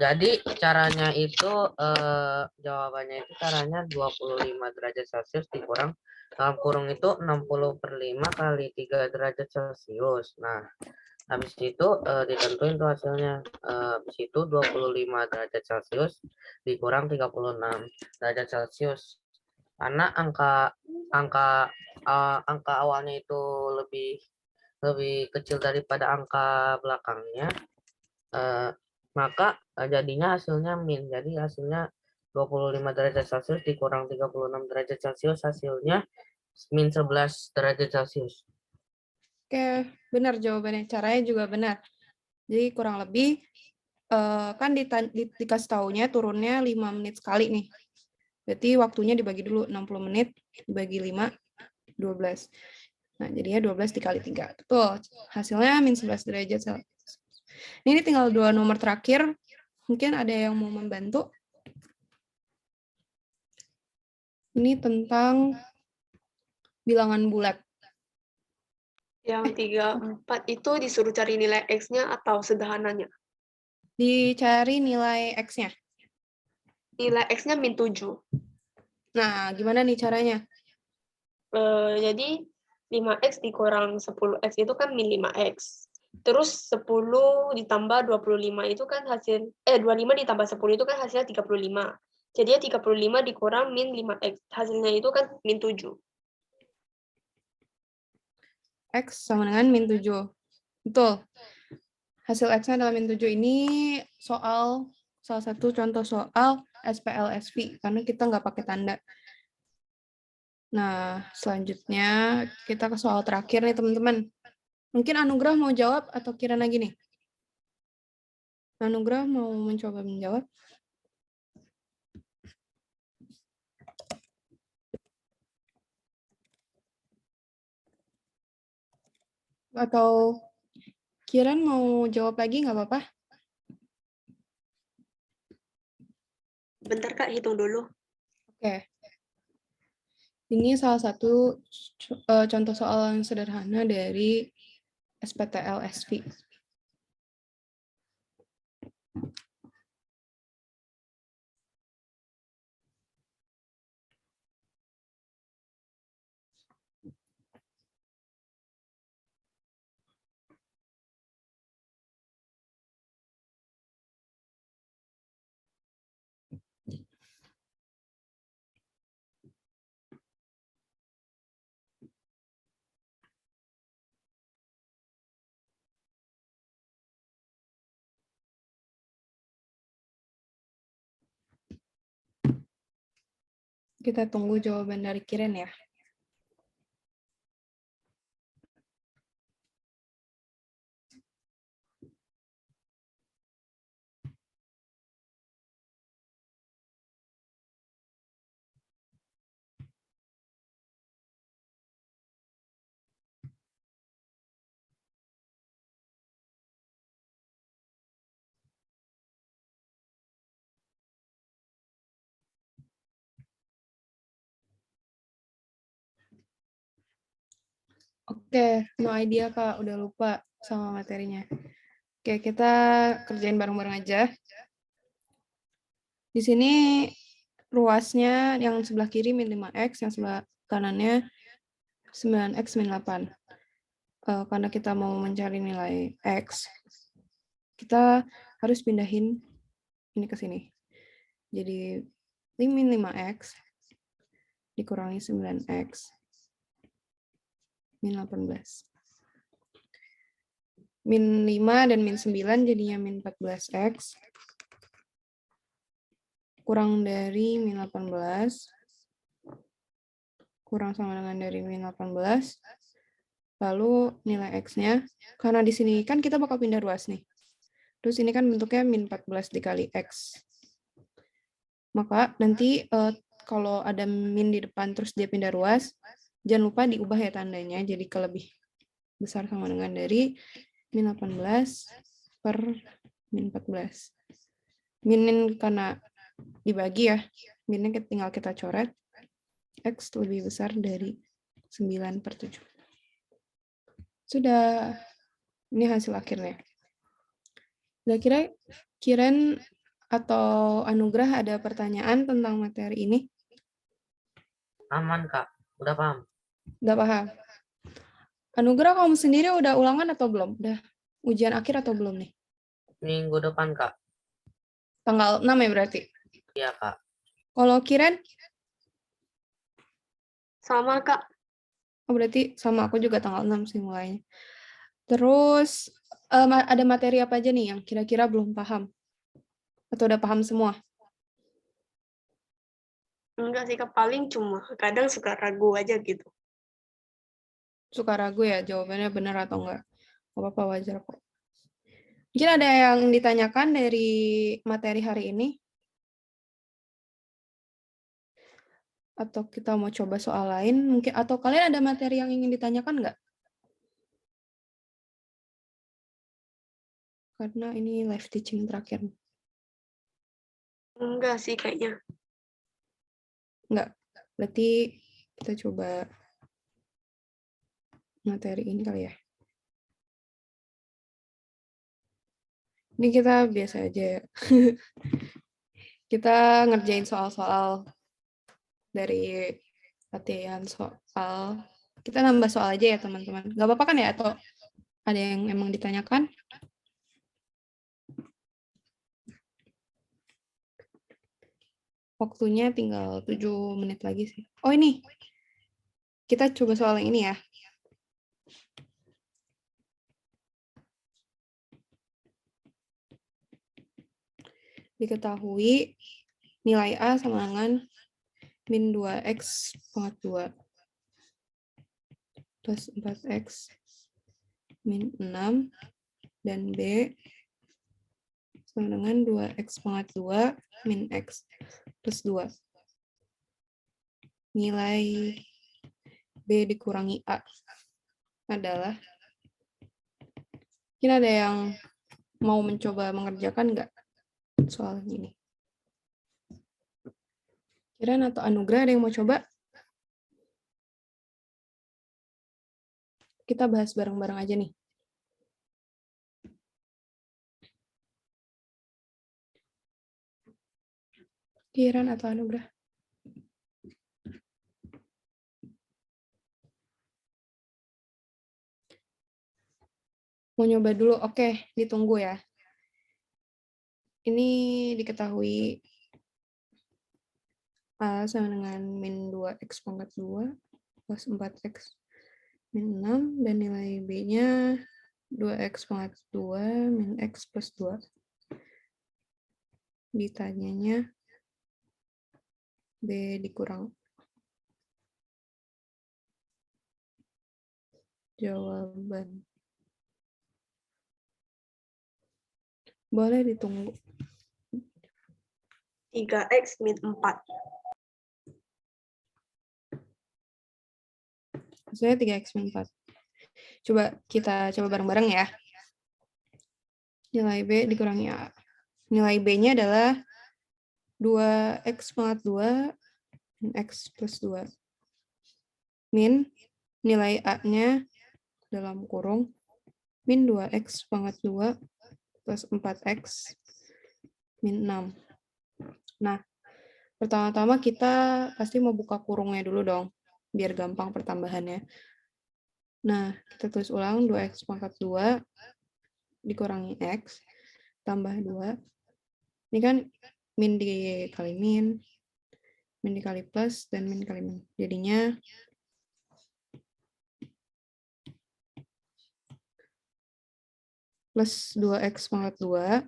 S3: Jadi caranya itu jawabannya itu caranya 25 derajat Celcius dikurang dalam kurung itu 60/5 kali 3 derajat Celcius. Nah, habis itu ditentuin tuh hasilnya. Habis itu 25 derajat Celcius dikurang 36 derajat Celcius. Karena angka angka awalnya itu lebih kecil daripada angka belakangnya, maka jadinya hasilnya min. Jadi hasilnya 25 derajat Celcius dikurang 36 derajat Celcius, hasilnya min 11 derajat Celcius.
S1: Oke, benar jawabannya. Caranya juga benar. Jadi kurang lebih kan dikasih taunya turunnya 5 menit sekali nih. Berarti waktunya dibagi dulu 60 menit dibagi 5, 12. Nah, jadinya 12 dikali 3. Betul. Hasilnya min 11 derajat Celcius. Ini tinggal 2 nomor terakhir. Mungkin ada yang mau membantu. Ini tentang bilangan bulat.
S2: Yang 34 itu disuruh cari nilai X-nya atau sederhananya?
S1: Dicari nilai X-nya.
S2: Nilai X-nya min 7.
S1: Nah, gimana nih caranya?
S2: Jadi 5X dikurang 10X itu kan min 5X. Terus 10 ditambah 25 itu kan hasil 25 ditambah 10 itu kan hasilnya 35. Jadinya 35 dikurang min 5X. Hasilnya itu kan min 7.
S1: X sama dengan min 7. Betul. Hasil X-nya adalah min 7. Ini salah satu contoh soal SPLSV, karena kita nggak pakai tanda. Nah, selanjutnya kita ke soal terakhir nih, teman-teman. Mungkin Anugrah mau jawab atau Kiran lagi nih? Anugrah mau mencoba menjawab? Atau Kiran mau jawab lagi, nggak apa-apa?
S2: Bentar Kak, hitung dulu.
S1: Oke. Ini salah satu contoh soal yang sederhana dari SPTL-SV. Kita tunggu jawaban dari Kiran ya. Oke, no idea Kak, udah lupa sama materinya. Oke, kita kerjain bareng-bareng aja. Di sini ruasnya yang sebelah kiri min 5X, yang sebelah kanannya 9X min 8. Karena kita mau mencari nilai X, kita harus pindahin ini ke sini. Jadi min 5X dikurangi 9X min 18. Min 5 dan min 9 jadinya min 14X. Kurang dari min 18. Kurang sama dengan dari min 18. Lalu nilai X-nya, karena di sini kan kita bakal pindah ruas nih. Terus ini kan bentuknya min 14 dikali X. Maka nanti kalau ada min di depan terus dia pindah ruas, jangan lupa diubah ya tandanya, jadi ke lebih besar sama dengan dari min 18 per min 14. Min karena dibagi ya, minnya tinggal kita coret, X lebih besar dari 9/7. Sudah, ini hasil akhirnya. Kira-kira Kiran atau Anugrah ada pertanyaan tentang materi ini?
S3: Aman, Kak. Udah paham?
S1: Udah paham? Anugrah, kamu sendiri udah ulangan atau belum? Udah ujian akhir atau belum nih?
S3: Minggu depan, Kak.
S1: Tanggal 6 ya berarti?
S3: Iya, Kak.
S1: Kalau Kiran?
S2: Sama Kak.
S1: Oh, berarti sama aku juga tanggal 6 sih mulainya. Terus ada materi apa aja nih yang kira-kira belum paham? Atau udah paham semua?
S2: Enggak sih, Kak, paling cuma kadang suka ragu aja gitu.
S1: Suka ragu ya jawabannya benar atau enggak? Gak apa-apa, wajar kok. Mungkin ada yang ditanyakan dari materi hari ini? Atau kita mau coba soal lain? Mungkin atau kalian ada materi yang ingin ditanyakan nggak? Karena ini live teaching terakhir.
S2: Enggak sih kayaknya.
S1: Enggak. Berarti kita coba materi ini kali ya. Ini kita biasa aja ya. Kita ngerjain soal-soal dari latihan soal. Kita nambah soal aja ya teman-teman. Gak apa-apa kan ya? Atau ada yang emang ditanyakan? Waktunya tinggal 7 menit lagi sih. Oh ini, kita coba soal yang ini ya. Diketahui nilai A sama dengan min 2x pangkat 2 plus 4x min 6 dan B sama dengan 2x pangkat 2 min x plus 2. Nilai B dikurangi A adalah, mungkin ada yang mau mencoba mengerjakan nggak soal ini? Kiran atau Anugrah ada yang mau coba? Kita bahas bareng-bareng aja nih. Kiran atau Anugrah? Mau nyoba dulu? Oke, ditunggu ya. Ini diketahui A sama dengan min 2x pangkat 2 plus 4x min 6 dan nilai B-nya 2x pangkat 2 min x plus 2. Ditanyanya B dikurang. Jawaban. Boleh ditunggu.
S2: 3x min 4.
S1: Maksudnya 3x min 4. Coba kita coba bareng-bareng ya. Nilai B dikurangi A. Nilai B-nya adalah 2x pangkat 2 min x plus 2. Min nilai A-nya dalam kurung min 2x pangkat 2 plus 4x min 6. Nah, pertama-tama kita pasti mau buka kurungnya dulu dong, biar gampang pertambahannya. Nah, kita tulis ulang 2x pangkat 2 dikurangi x tambah 2. Ini kan min dikali min dikali plus, dan min kali min. Jadinya plus 2x pangkat 2,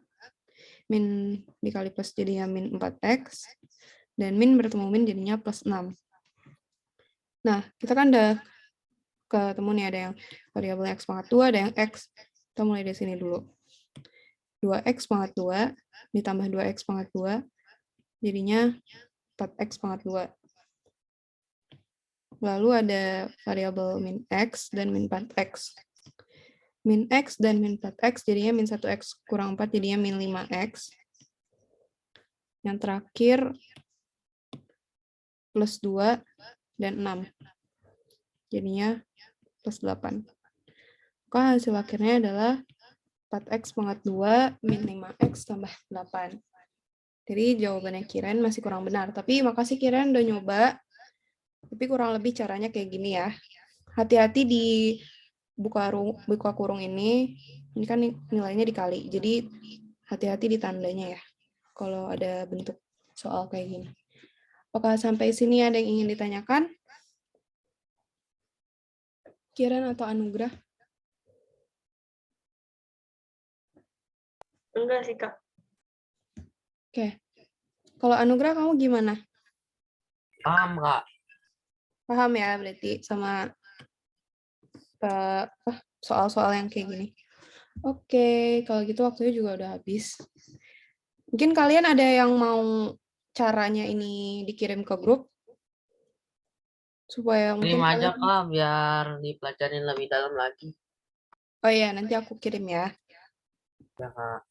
S1: min dikali plus jadinya min 4x, dan min bertemu min jadinya plus 6. Nah, kita kan udah ketemu nih, ada yang variabel x pangkat 2, ada yang x. Kita mulai dari sini dulu. 2x pangkat 2 ditambah 2x pangkat 2, jadinya 4x pangkat 2. Lalu ada variabel min x dan min 4x. Min x dan min 4x jadinya min 1x kurang 4 jadinya min 5x. Yang terakhir plus 2 dan 6. Jadinya plus 8. Maka hasil akhirnya adalah 4x pangkat 2 min 5x tambah 8. Jadi jawabannya Kiren masih kurang benar. Tapi makasih Kiren udah nyoba. Tapi kurang lebih caranya kayak gini ya. Hati-hati di buka kurung ini kan nilainya dikali. Jadi hati-hati di tandanya ya. Kalau ada bentuk soal kayak gini. Apakah sampai sini ada yang ingin ditanyakan? Kiren atau Anugrah?
S2: Enggak sih, Kak.
S1: Oke. Kalau Anugrah kamu gimana?
S3: Paham, Kak.
S1: Paham ya berarti sama soal-soal yang kayak gini. Oke, kalau gitu waktunya juga udah habis. Mungkin kalian ada yang mau caranya ini dikirim ke grup? Supaya
S3: Kirim
S1: mungkin
S3: aja,
S1: kalian...
S3: Kak, biar dipelajarin lebih dalam lagi.
S1: Oh iya, nanti aku kirim ya.
S3: Ya, Kak.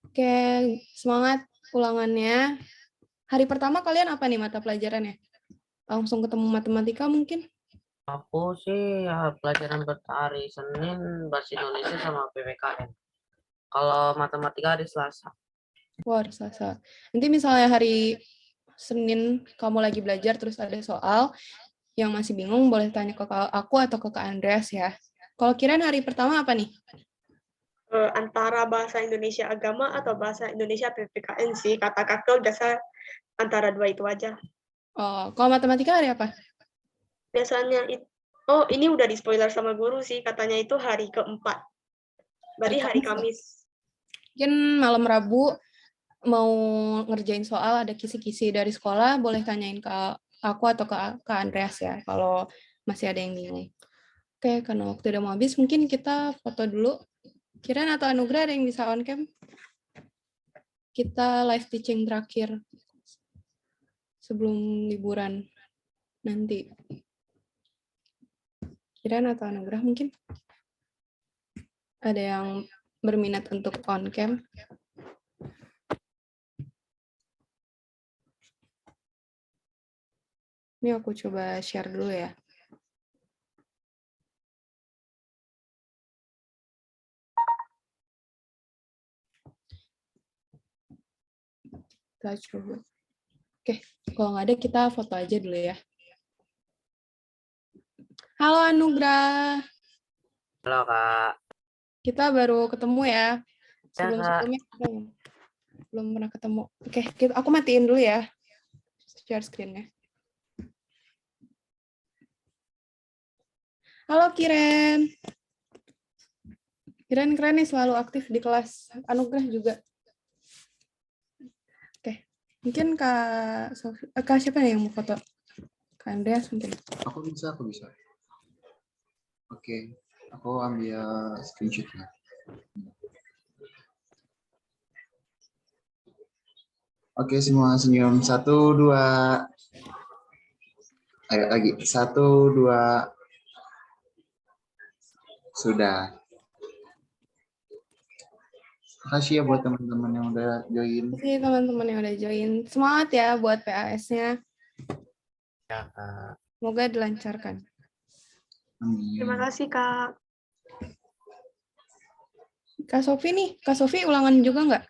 S1: Oke, semangat ulangannya. Hari pertama kalian apa nih mata pelajarannya? Langsung ketemu matematika mungkin?
S3: Aku sih ya, pelajaran hari Senin, Bahasa Indonesia sama PPKN. Kalau matematika hari Selasa.
S1: Wah, hari Selasa. Nanti misalnya hari Senin kamu lagi belajar terus ada soal yang masih bingung, boleh tanya ke aku atau ke Kak Andreas ya. Kalau kirain hari pertama apa nih?
S2: Antara bahasa Indonesia agama atau bahasa Indonesia PPKN sih. Kata kakak biasa antara dua itu aja.
S1: Oh, kalau matematika hari apa?
S2: Biasanya oh ini udah di spoiler sama guru sih, katanya itu hari keempat. Berarti hari Kamis.
S1: Mungkin malam Rabu mau ngerjain soal, ada kisi-kisi dari sekolah, boleh tanyain ke aku atau ke Kak Andreas ya, kalau masih ada yang bingung. Oke, karena waktu udah mau habis, mungkin kita foto dulu. Kiran atau Anugrah ada yang bisa on cam? Kita live teaching terakhir sebelum liburan nanti. Kiran atau Anugrah mungkin? Ada yang berminat untuk on cam? Ini aku coba share dulu ya. Kita coba. Oke, kalau nggak ada kita foto aja dulu ya. Halo Anugrah.
S3: Halo, Kak.
S1: Kita baru ketemu ya.
S3: Ya, Kak.
S1: Sebelum-sebelumnya kita belum pernah ketemu. Oke, aku matiin dulu ya share screen-nya. Halo Kiren. Kiren keren nih, selalu aktif di kelas. Anugrah juga. Oke, mungkin Kak siapa nih yang mau foto? Kak Andreas mungkin.
S4: Aku bisa. Oke, aku ambil screenshot-nya. Oke, semua senyum. 1, 2. Ayo lagi. 1, 2. Sudah. Makasih ya buat teman-teman yang udah join.
S1: Terima kasih teman-teman yang udah join. Semangat ya buat PAS-nya.
S3: Ya, Kak.
S1: Semoga dilancarkan.
S4: Amin.
S2: Terima kasih, Kak.
S1: Kak Sofi nih, Kak Sofi ulangan juga nggak?